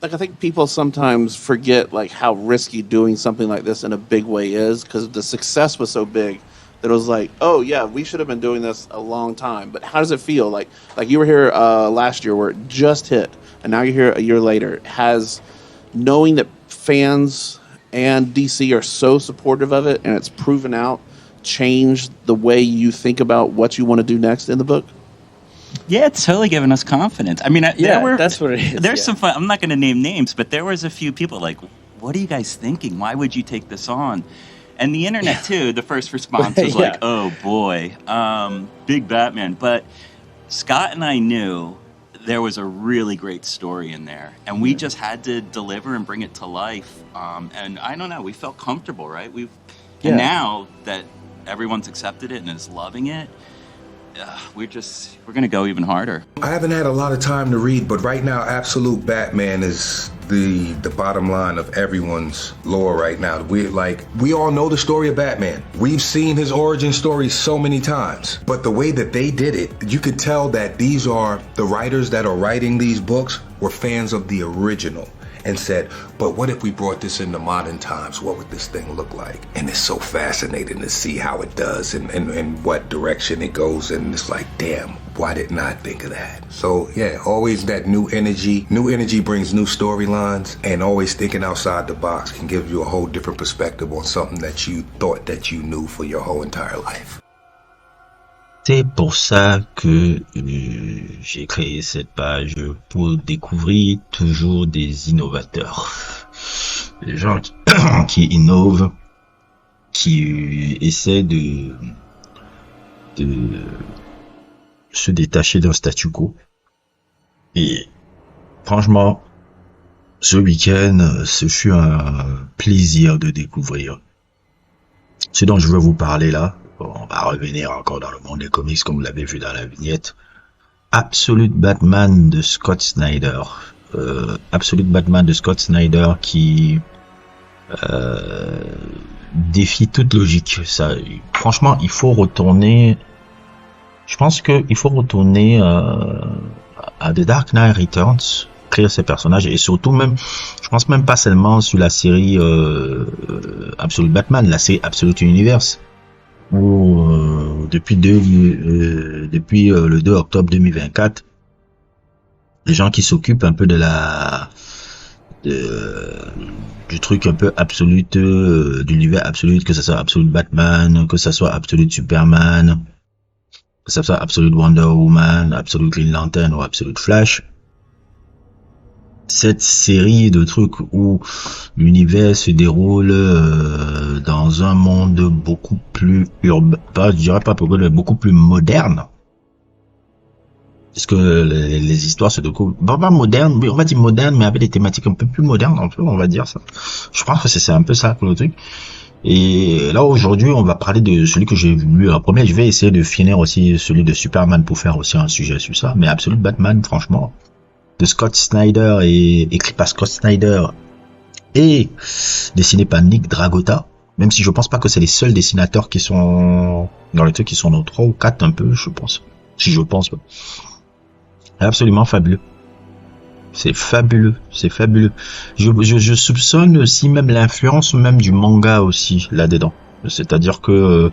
like I think people sometimes forget like how risky doing something like this in a big way is because the success was so big that it was like, oh yeah, we should have been doing this a long time. But how does it feel? Like you were here last year where it just hit, and now you're here a year later. Has knowing that fans and DC are so supportive of it and it's proven out changed the way you think about what you want to do next in the book? Yeah, it's totally given us confidence. I mean, that's what it is. There's some fun. I'm not going to name names, but there was a few people like, "What are you guys thinking? Why would you take this on?" And the internet too. The first response was like, "Oh boy, big Batman." But Scott and I knew there was a really great story in there, and we just had to deliver and bring it to life. And I don't know, we felt comfortable, right? And now that everyone's accepted it and is loving it. We're going to go even harder. I haven't had a lot of time to read, but right now, Absolute Batman is the bottom line of everyone's lore right now. We all know the story of Batman. We've seen his origin story so many times, but the way that they did it, you could tell that these are the writers that are writing these books were fans of the original. And said, but what if we brought this into modern times? What would this thing look like? And it's so fascinating to see how it does and what direction it goes. And it's like, damn, why didn't I think of that? So yeah, always that new energy. New energy brings new storylines, and always thinking outside the box can give you a whole different perspective on something that you thought that you knew for your whole entire life. C'est pour ça que j'ai créé cette page pour découvrir toujours des innovateurs. Des gens qui innovent, qui essaient de se détacher d'un statu quo. Et franchement, ce week-end, ce fut un plaisir de découvrir ce dont je veux vous parler là. On va revenir encore dans le monde des comics comme vous l'avez vu dans la vignette. Absolute Batman de Scott Snyder. Absolute Batman de Scott Snyder qui défie toute logique. Ça, franchement, il faut retourner. Je pense que il faut retourner à The Dark Knight Returns, créer ces personnages et surtout même, je pense même pas seulement sur la série Absolute Batman, la série Absolute Universe. Où depuis le 2 octobre 2024, les gens qui s'occupent un peu du truc un peu absolute, de l'univers absolute, que ce soit Absolute Batman, que ce soit Absolute Superman, que ce soit Absolute Wonder Woman, Absolute Green Lantern ou Absolute Flash. Cette série de trucs où l'univers se déroule dans un monde beaucoup plus urbain, je dirais pas beaucoup plus moderne, parce que les histoires se découvrent pas moderne, on va dire moderne, mais avec des thématiques un peu plus modernes, on va dire ça. Je pense que c'est un peu ça pour le truc. Et là aujourd'hui, on va parler de celui que j'ai lu en premier. Je vais essayer de finir aussi celui de Superman pour faire aussi un sujet sur ça. Mais Absolute Batman, franchement, de Scott Snyder et écrit par Scott Snyder et dessiné par Nick Dragotta, même si je pense pas que c'est les seuls dessinateurs qui sont dans le truc, qui sont dans 3 ou 4 un peu, je pense. Si je pense pas. Absolument fabuleux. C'est fabuleux, c'est fabuleux. Je soupçonne aussi même l'influence même du manga aussi là-dedans. C'est-à-dire que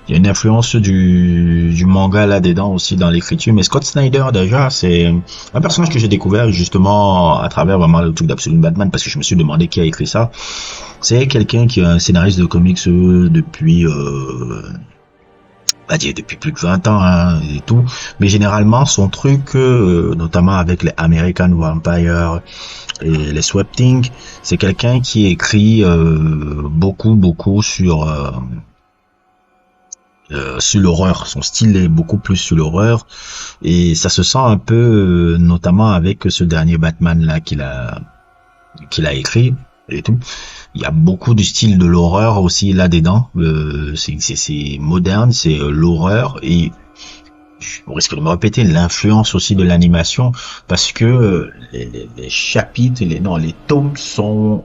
il y a une influence du manga là-dedans aussi dans l'écriture. Mais Scott Snyder déjà, c'est un personnage que j'ai découvert justement à travers vraiment le truc d'Absolute Batman, parce que je me suis demandé qui a écrit ça. C'est quelqu'un qui est un scénariste de comics depuis depuis plus de 20 ans hein, et tout, mais généralement son truc notamment avec les American Vampire et les Swamp Thing, c'est quelqu'un qui écrit beaucoup sur l'horreur. Son style est beaucoup plus sur l'horreur et ça se sent un peu notamment avec ce dernier Batman là qu'il a écrit et tout. Il y a beaucoup du style de l'horreur aussi là-dedans. C'est moderne, c'est l'horreur et je risque de me répéter l'influence aussi de l'animation parce que les chapitres, les tomes sont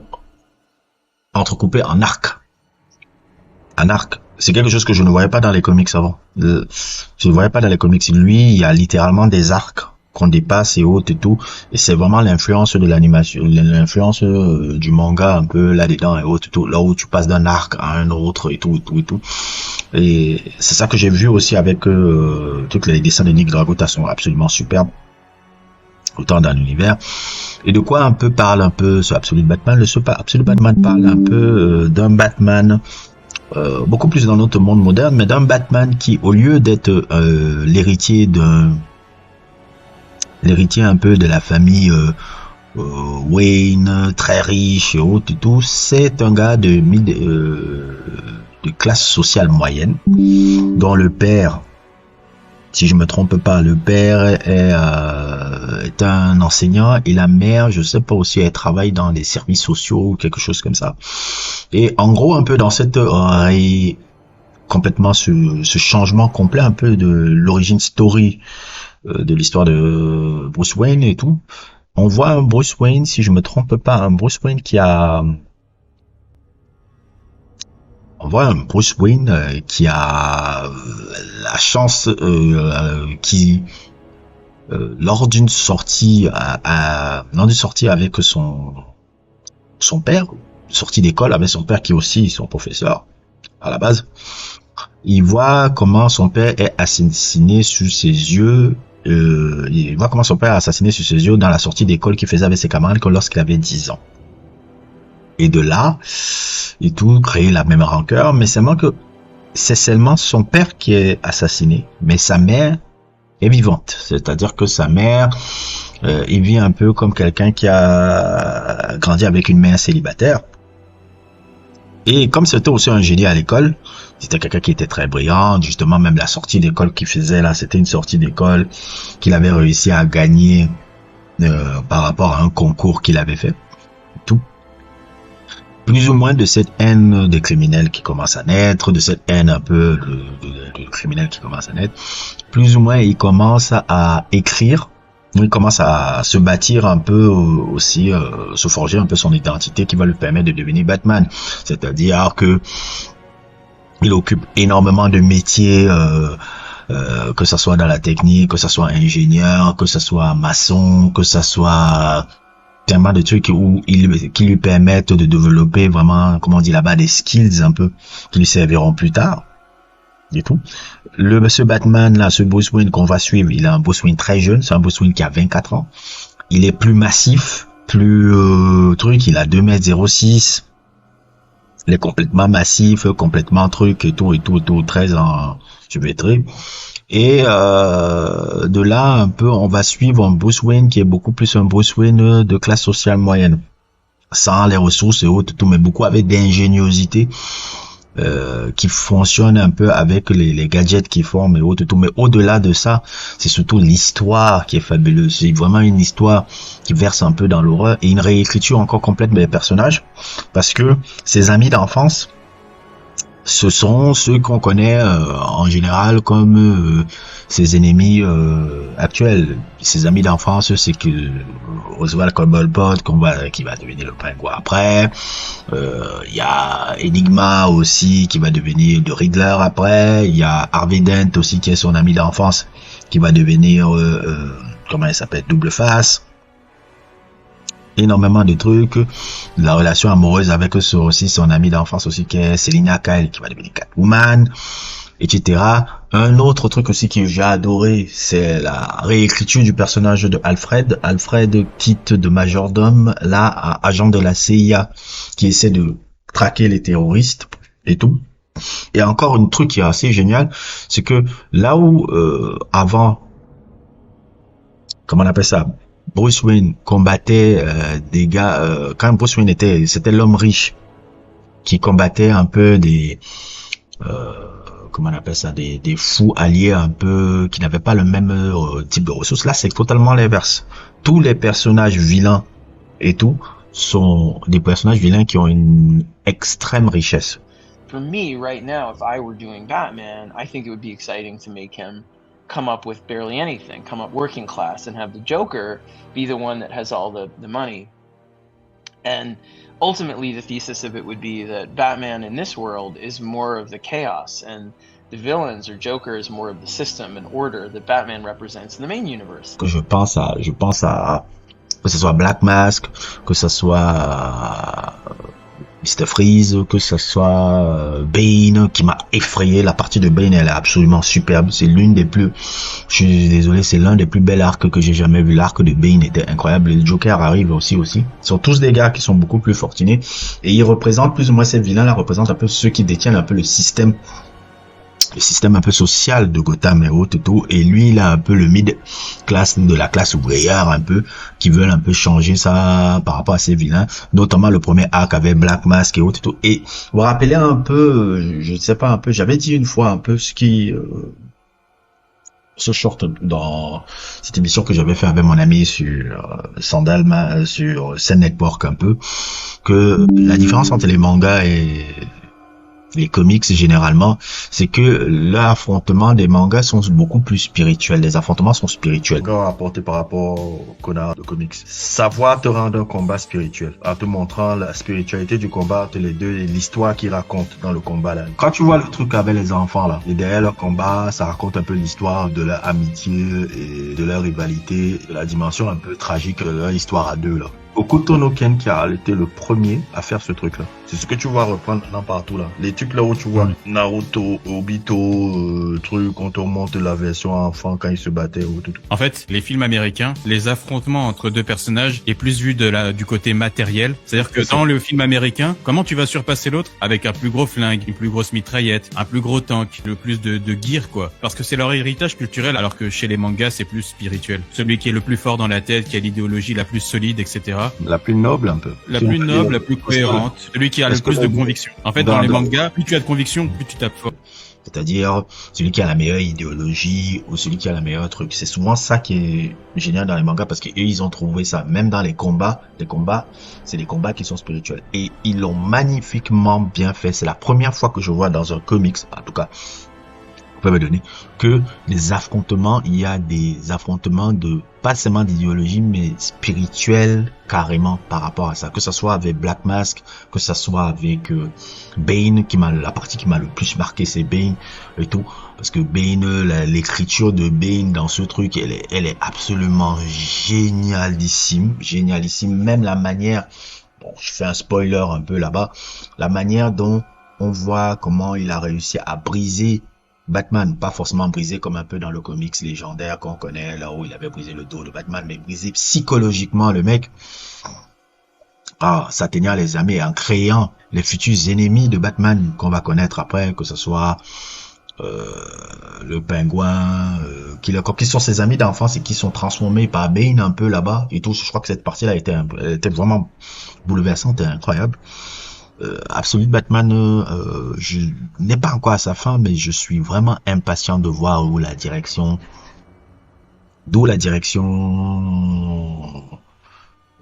entrecoupés en arcs. Un arc. C'est quelque chose que je ne voyais pas dans les comics avant. Je ne voyais pas dans les comics. Lui, il y a littéralement des arcs qu'on dépasse et autres et tout. Et c'est vraiment l'influence de l'animation, l'influence du manga un peu là-dedans et autres et tout. Là où tu passes d'un arc à un autre et tout et tout et tout. Et c'est ça que j'ai vu aussi avec toutes les dessins de Nick Dragota sont absolument superbes. Autant dans l'univers. Et de quoi un peu parle un peu ce Absolute Batman? Absolute Batman parle un peu d'un Batman beaucoup plus dans notre monde moderne, mais d'un Batman qui, au lieu d'être l'héritier un peu de la famille Wayne, très riche et autres et tout, c'est un gars de classe sociale moyenne, dont le père, si je me trompe pas, le père est un enseignant et la mère, je sais pas aussi, elle travaille dans les services sociaux ou quelque chose comme ça. Et en gros, un peu dans cette complètement ce changement complet un peu de l'origine story de l'histoire de Bruce Wayne et tout, on voit un Bruce Wayne, si je me trompe pas, un Bruce Wayne on voit un Bruce Wayne qui a la chance qui lors d'une sortie avec son père, sortie d'école avec son père qui est aussi son professeur à la base, il voit comment son père est assassiné sous ses yeux. Il voit comment son père est assassiné sous ses yeux dans la sortie d'école qu'il faisait avec ses camarades lorsqu'il avait 10 ans. Et de là, et tout, créer la même rancœur, mais seulement que c'est seulement son père qui est assassiné, mais sa mère est vivante. C'est-à-dire que sa mère, il vit un peu comme quelqu'un qui a grandi avec une mère célibataire. Et comme c'était aussi un génie à l'école, c'était quelqu'un qui était très brillant, justement même la sortie d'école qu'il faisait là, c'était une sortie d'école qu'il avait réussi à gagner par rapport à un concours qu'il avait fait. Tout. Plus ou moins de cette haine des criminels qui commence à naître, de cette haine un peu de criminels qui commence à naître, plus ou moins il commence à écrire, il commence à se bâtir un peu aussi, se forger un peu son identité qui va lui permettre de devenir Batman. C'est-à-dire que il occupe énormément de métiers, que ça soit dans la technique, que ça soit ingénieur, que ça soit maçon, que ça soit tellement de trucs qui lui permettent de développer vraiment, comment on dit là-bas, des skills un peu qui lui serviront plus tard et tout. Ce Batman là, ce Bruce Wayne qu'on va suivre, il a un Bruce Wayne très jeune, c'est un Bruce Wayne qui a 24 ans. Il est plus massif, plus il a 2,06 m. Il est complètement massif, complètement truc et tout, très enchevêtré. Et de là, un peu, on va suivre un Bruce Wayne qui est beaucoup plus un Bruce Wayne de classe sociale moyenne. Sans les ressources et autres, tout, mais beaucoup avec d'ingéniosité, qui fonctionne un peu avec les gadgets qui forment et autres, tout. Mais au-delà de ça, c'est surtout l'histoire qui est fabuleuse. C'est vraiment une histoire qui verse un peu dans l'horreur et une réécriture encore complète des personnages. Parce que ses amis d'enfance, ce sont ceux qu'on connaît en général comme ses ennemis actuels. Ses amis d'enfance, c'est que Oswald Cobblepot qui va devenir le pingouin après. Il y a Enigma aussi qui va devenir le Riddler après. Il y a Harvey Dent aussi qui est son ami d'enfance qui va devenir comment il s'appelle, Double Face. Énormément de trucs, la relation amoureuse avec aussi son ami d'enfance aussi qui est Selina Kyle qui va devenir Catwoman, etc. Un autre truc aussi que j'ai adoré, c'est la réécriture du personnage de Alfred. Alfred quitte de majordome là à agent de la CIA qui essaie de traquer les terroristes et tout. Et encore un truc qui est assez génial, c'est que là où avant, comment on appelle ça, Bruce Wayne combattait des gars, quand Bruce Wayne c'était l'homme riche qui combattait un peu des comment on appelle ça, des fous alliés un peu qui n'avaient pas le même type de ressources. Là, c'est totalement l'inverse. Tous les personnages vilains et tout sont des personnages vilains qui ont une extrême richesse. For me, right now, if I were doing Batman, I think it would be exciting to make him come up with barely anything, come up working class, and have the Joker be the one that has all the money. And ultimately, the thesis of it would be that Batman in this world is more of the chaos, and the villains or Joker is more of the system and order that Batman represents in the main universe. Que je pense à que ce soit Black Mask, que ce soit Mr. Freeze, que ce soit Bane, qui m'a effrayé. La partie de Bane, elle est absolument superbe. C'est l'une des plus, je suis désolé, c'est l'un des plus belles arcs que j'ai jamais vu. L'arc de Bane était incroyable. Le Joker arrive aussi. Ils sont tous des gars qui sont beaucoup plus fortunés. Et ils représentent plus ou moins, ces vilains-là représentent un peu ceux qui détiennent un peu le système un peu social de Gotham et autres et tout. Et lui, il a un peu le mid-class de la classe ouvrière, un peu, qui veulent un peu changer ça par rapport à ces vilains. Notamment le premier arc avec Black Mask et autres et tout. Et vous vous rappelez un peu, je ne sais pas un peu, j'avais dit une fois un peu ce qui, ce short dans cette émission que j'avais fait avec mon ami sur Sandal, sur Sen Network un peu, que la différence entre les mangas et les comics généralement, c'est que l'affrontement des mangas sont beaucoup plus spirituels. Les affrontements sont spirituels. Rapporté par rapport au connard de comics. Savoir te rendre un combat spirituel, en te montrant la spiritualité du combat entre les deux et l'histoire qu'ils racontent dans le combat là. Quand tu vois le truc avec les enfants là, et derrière leur combat, ça raconte un peu l'histoire de leur amitié et de leur rivalité, de la dimension un peu tragique de leur histoire à deux là. Hokuto no Ken qui a été le premier à faire ce truc là. C'est ce que tu vas reprendre maintenant partout là. Les trucs là où tu vois Naruto, Obito, truc, on te remonte la version enfant quand ils se battaient ou tout. En fait, les films américains, les affrontements entre deux personnages est plus vu du côté matériel. C'est-à-dire que dans le film américain, comment tu vas surpasser l'autre? Avec un plus gros flingue, une plus grosse mitraillette, un plus gros tank, le plus de gear quoi. Parce que c'est leur héritage culturel, alors que chez les mangas c'est plus spirituel. Celui qui est le plus fort dans la tête, qui a l'idéologie la plus solide, etc. La plus noble un peu. La plus noble, la plus cohérente. Celui qui a le plus de conviction. En fait, dans les mangas, plus tu as de conviction, plus tu tapes fort. C'est-à-dire celui qui a la meilleure idéologie ou celui qui a la meilleure truc. C'est souvent ça qui est génial dans les mangas parce qu'eux ils ont trouvé ça. Même dans les combats, c'est des combats qui sont spirituels. Et ils l'ont magnifiquement bien fait. C'est la première fois que je vois dans un comics, en tout cas, vous pouvez me donner, que les affrontements, il y a des affrontements de, pas seulement d'idéologie, mais spirituels carrément par rapport à ça. Que ça soit avec Black Mask, que ça soit avec Bane, la partie qui m'a le plus marqué, c'est Bane et tout. Parce que Bane, l'écriture de Bane dans ce truc, elle est absolument génialissime. Même la manière, bon, je fais un spoiler un peu là-bas, la manière dont on voit comment il a réussi à briser Batman, pas forcément brisé comme un peu dans le comics légendaire qu'on connaît, là où il avait brisé le dos de Batman, mais brisé psychologiquement le mec, s'atteignant les amis, en créant les futurs ennemis de Batman qu'on va connaître après, que ce soit le pingouin, qui sont ses amis d'enfance et qui sont transformés par Bane un peu là-bas et tout. Je crois que cette partie-là était vraiment bouleversante et incroyable. Absolute Batman, je n'ai pas encore à sa fin, mais je suis vraiment impatient de voir d'où la direction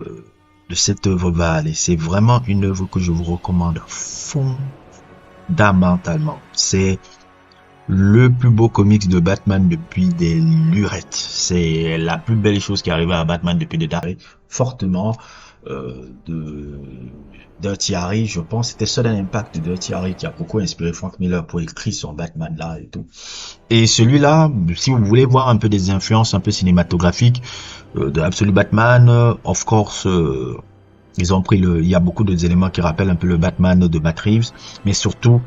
de cette œuvre va aller. C'est vraiment une œuvre que je vous recommande fondamentalement. C'est le plus beau comics de Batman depuis des lurettes. C'est la plus belle chose qui est arrivée à Batman depuis des années. Fortement de Thierry, je pense, c'était Sudden Impact de Thierry qui a beaucoup inspiré Frank Miller pour écrire son Batman là et tout. Et celui-là, si vous voulez voir un peu des influences un peu cinématographiques de Absolute Batman, of course, ils ont pris il y a beaucoup d'éléments qui rappellent un peu le Batman de Matt Reeves, mais surtout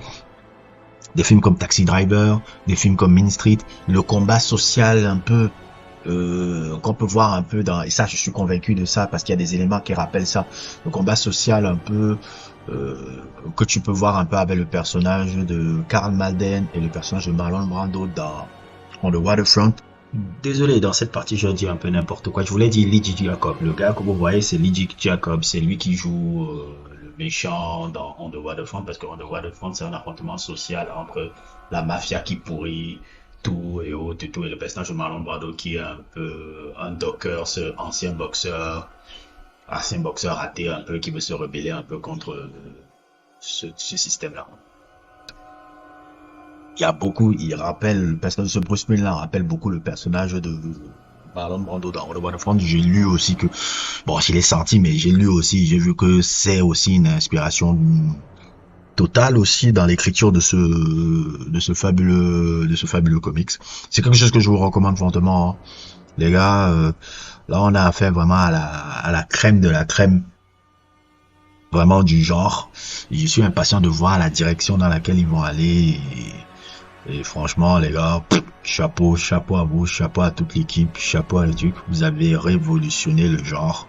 des films comme Taxi Driver, des films comme Mean Street, le combat social un peu qu'on peut voir un peu dans, et ça je suis convaincu de ça parce qu'il y a des éléments qui rappellent ça, le combat social un peu que tu peux voir un peu avec le personnage de Karl Malden et le personnage de Marlon Brando dans On the Waterfront. Désolé, dans cette partie je dis un peu n'importe quoi, je voulais dire Lee J. Jacob, le gars que vous voyez c'est Lee J. Jacob, c'est lui qui joue le méchant dans On the Waterfront, parce que On the Waterfront c'est un affrontement social entre la mafia qui pourrit tout et autres et tout, et le personnage de Marlon Brando qui est un peu un docker, ce ancien boxeur raté un peu, qui veut se rebeller un peu contre ce système-là. Il rappelle, le personnage de Bruce Wayne là rappelle beaucoup le personnage de Marlon Brando dans The Waterfront. J'ai lu aussi que, bon, je l'ai senti, mais j'ai lu aussi, j'ai vu que c'est aussi une inspiration totale aussi dans l'écriture de ce fabuleux comics. C'est quelque chose que je vous recommande fortement, hein. Les gars, là on a affaire vraiment à la crème de la crème, vraiment du genre. Je suis impatient de voir la direction dans laquelle ils vont aller. Et franchement, les gars, chapeau à vous, chapeau à toute l'équipe, chapeau à l'équipe. Vous avez révolutionné le genre.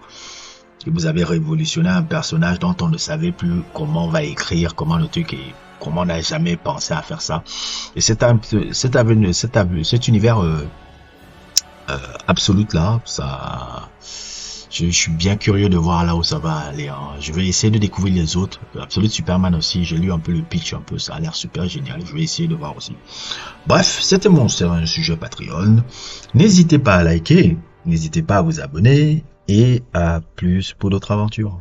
Et vous avez révolutionné un personnage dont on ne savait plus comment on va écrire, comment le truc est, comment on n'a jamais pensé à faire ça. Et cet univers absolu là, ça, je suis bien curieux de voir là où ça va aller, hein. Je vais essayer de découvrir les autres. Absolute Superman aussi, j'ai lu un peu le pitch, un peu, ça a l'air super génial. Je vais essayer de voir aussi. Bref, c'était un sujet Patreon. N'hésitez pas à liker, n'hésitez pas à vous abonner et à plus pour d'autres aventures.